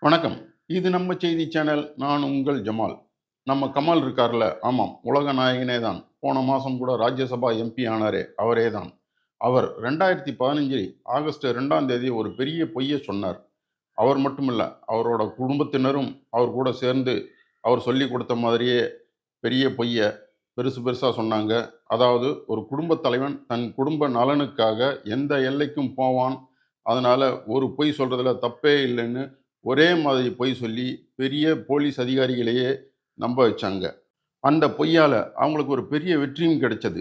வணக்கம். இது நம்ம செய்தி சேனல். நான் உங்கள் ஜமால். நம்ம கமல் இருக்கார்ல, ஆமாம், உலக நாயகனே தான். போன மாதம் கூட ராஜ்யசபா எம்பி ஆனாரே, அவரே தான். அவர் 2015 ஆகஸ்ட் 2ஆம் தேதி ஒரு பெரிய பொய்யை சொன்னார். அவர் மட்டுமில்ல, அவரோட குடும்பத்தினரும் அவர் கூட சேர்ந்து அவர் சொல்லிக் கொடுத்த மாதிரியே பெரிய பொய்யை பெருசு பெருசாக சொன்னாங்க. அதாவது, ஒரு குடும்பத் தலைவன் தன் குடும்ப நலனுக்காக எந்த எல்லைக்கும் போவான். அதனால் ஒரு பொய் சொல்கிறதுல தப்பே இல்லைன்னு ஒரே மாதிரி பொய் சொல்லி பெரிய போலீஸ் அதிகாரிகளையே நம்ப வச்சாங்க. அந்த பொய்யால் அவங்களுக்கு ஒரு பெரிய வெற்றியும் கிடைச்சது.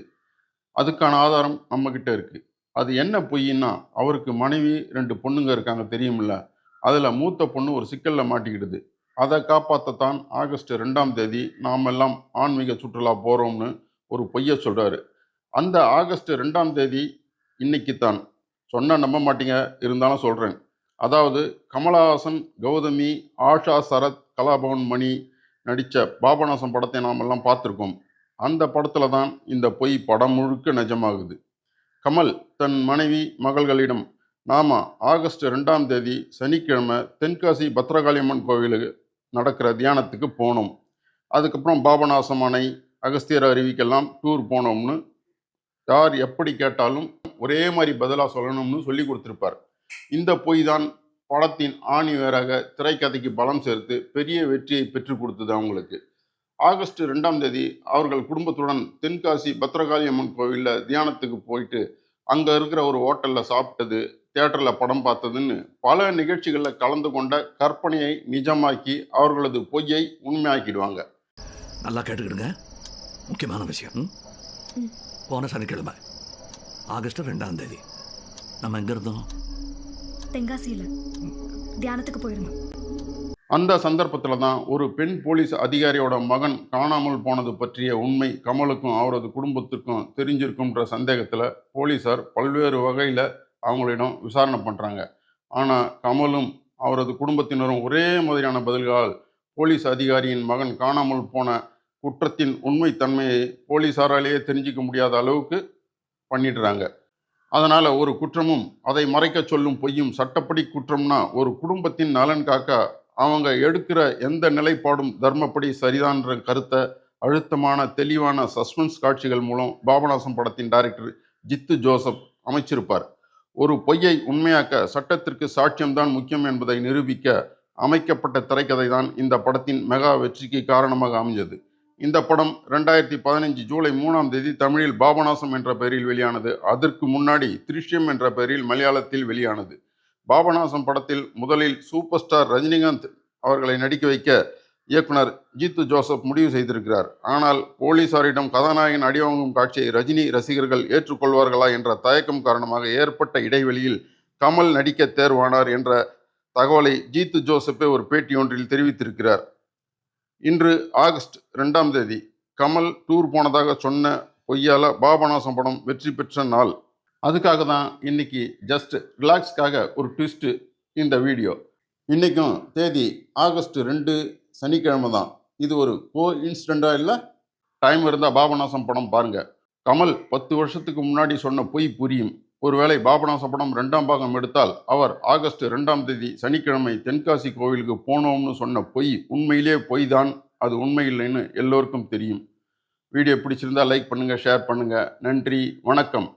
அதுக்கான ஆதாரம் நம்மக்கிட்ட இருக்குது. அது என்ன பொய்ன்னா, அவருக்கு மனைவி 2 பொண்ணுங்க இருக்காங்க தெரியுமில்ல. அதில் மூத்த பொண்ணு ஒரு சிக்கலில் மாட்டிக்கிடுது. அதை காப்பாற்றத்தான் ஆகஸ்ட் 2ஆம் தேதி நாம் எல்லாம் ஆன்மீக சுற்றுலா போகிறோம்னு ஒரு பொய்யை சொல்கிறாரு. அந்த ஆகஸ்ட் 2ஆம் தேதி இன்னைக்குத்தான். சொன்னால் நம்ப மாட்டீங்க, இருந்தாலும் சொல்கிறேன். அதாவது, கமலஹாசன், கௌதமி, ஆஷா சரத், கலாபவன் மணி நடித்த பாபநாசம் படத்தை நாம் எல்லாம் பார்த்துருக்கோம். அந்த படத்தில் தான் இந்த பொய் படம் முழுக்க நிஜமாகுது. கமல் தன் மனைவி மகள்களிடம், நாம ஆகஸ்ட் 2ஆம் தேதி சனிக்கிழமை தென்காசி பத்ரகாளியம்மன் கோவிலுக்கு நடக்கிற தியானத்துக்கு போனோம். அதுக்கப்புறம் பாபநாசம் அணை, அகஸ்தியர் அருவிக்கெல்லாம் டூர் போனோம்னு யார் எப்படி கேட்டாலும் ஒரே மாதிரி பதிலாக சொல்லணும்னு சொல்லி கொடுத்துருப்பார். இந்த பொய் தான் படத்தின் ஆணி வேறாக திரைக்கதைக்கு பலம் சேர்த்து பெரிய வெற்றியை பெற்றுக் கொடுத்தது அவங்களுக்கு. ஆகஸ்ட் 2ஆம் தேதி அவர்கள் குடும்பத்துடன் தென்காசி பத்ரகாளி அம்மன் கோவிலில் தியானத்துக்கு போயிட்டு அங்கே இருக்கிற ஒரு ஹோட்டலில் சாப்பிட்டது, தியேட்டரில் படம் பார்த்ததுன்னு பல நிகழ்ச்சிகளில் கலந்து கொண்ட கற்பனையை நிஜமாக்கி அவர்களது பொய்யை உண்மையாக்கிடுவாங்க. நல்லா கேட்டுக்கிடுங்க, முக்கியமான விஷயம். போன சனிக்கிழமை ஆகஸ்ட் 2ஆம் தேதி நம்ம எங்க இருந்தோம்? தென்காசியில் தியானத்துக்கு போயிருந்தோம். அந்த சந்தர்ப்பத்தில் தான் ஒரு பெண் போலீஸ் அதிகாரியோட மகன் காணாமல் போனது பற்றிய உண்மை கமலுக்கும் அவரது குடும்பத்திற்கும் தெரிஞ்சிருக்குன்ற சந்தேகத்தில் போலீஸார் பல்வேறு வகையில் அவங்களிடம் விசாரணை பண்ணுறாங்க. ஆனால் கமலும் அவரது குடும்பத்தினரும் ஒரே மாதிரியான பதில்களால் போலீஸ் அதிகாரியின் மகன் காணாமல் போன குற்றத்தின் உண்மைத்தன்மையை போலீஸாராலேயே தெரிஞ்சிக்க முடியாத அளவுக்கு பண்ணிடுறாங்க. அதனால் ஒரு குற்றமும் அதை மறைக்க சொல்லும் பொய்யும் சட்டப்படி குற்றம்னா, ஒரு குடும்பத்தின் நலன் காக்க அவங்க எடுக்கிற எந்த நிலைப்பாடும் தர்மப்படி சரிதான்ற கருத்தை அழுத்தமான தெளிவான சஸ்பென்ஸ் காட்சிகள் மூலம் பாபநாசம் படத்தின் டைரக்டர் ஜித்து ஜோசப் அமைச்சிருப்பார். ஒரு பொய்யை உண்மையாக்க சட்டத்திற்கு சாட்சியம்தான் முக்கியம் என்பதை நிரூபிக்க அமைக்கப்பட்ட திரைக்கதை தான் இந்த படத்தின் மெகா வெற்றிக்கு காரணமாக அமைஞ்சது. இந்த படம் 2015 ஜூலை 3ஆம் தேதி தமிழில் பாபநாசம் என்ற பெயரில் வெளியானது. அதற்கு முன்னாடி திருஷ்யம் என்ற பெயரில் மலையாளத்தில் வெளியானது. பாபநாசம் படத்தில் முதலில் சூப்பர் ஸ்டார் ரஜினிகாந்த் அவர்களை நடிக்க வைக்க இயக்குனர் ஜித்து ஜோசப் முடிவு செய்திருக்கிறார். ஆனால் போலீசாரிடம் கதாநாயகன் அடிவாங்கும் காட்சியை ரஜினி ரசிகர்கள் ஏற்றுக்கொள்வார்களா என்ற தயக்கம் காரணமாக ஏற்பட்ட இடைவெளியில் கமல் நடிக்க தேர்வானார் என்ற தகவலை ஜித்து ஜோசப்பே ஒரு பேட்டி ஒன்றில் தெரிவித்திருக்கிறார். இன்று ஆகஸ்ட் 2ஆம் தேதி கமல் டூர் போனதாக சொன்ன பொய்யால் பாபநாசம் படம் வெற்றி பெற்ற நாள். அதுக்காக தான் இன்னைக்கு ஜஸ்ட் ரிலாக்ஸ்க்காக ஒரு ட்விஸ்ட்டு இந்த வீடியோ. இன்றைக்கும் தேதி ஆகஸ்ட் 2 சனிக்கிழமை தான். இது ஒரு இன்சிடெண்ட்டாக இல்லை. டைம் இருந்தால் பாபநாசம் படம் பாருங்கள். கமல் 10 வருஷத்துக்கு முன்னாடி சொன்ன பொய் புரியும். ஒருவேளை பாபநாசம் படம் 2ஆம் பாகம் எடுத்தால் அவர் ஆகஸ்ட் 2ஆம் தேதி சனிக்கிழமை தென்காசி கோவிலுக்கு போனோம்னு சொன்ன பொய் உண்மையிலே பொய் தான், அது உண்மை இல்லைன்னு எல்லோருக்கும் தெரியும். வீடியோ பிடிச்சிருந்தா லைக் பண்ணுங்கள், ஷேர் பண்ணுங்கள். நன்றி, வணக்கம்.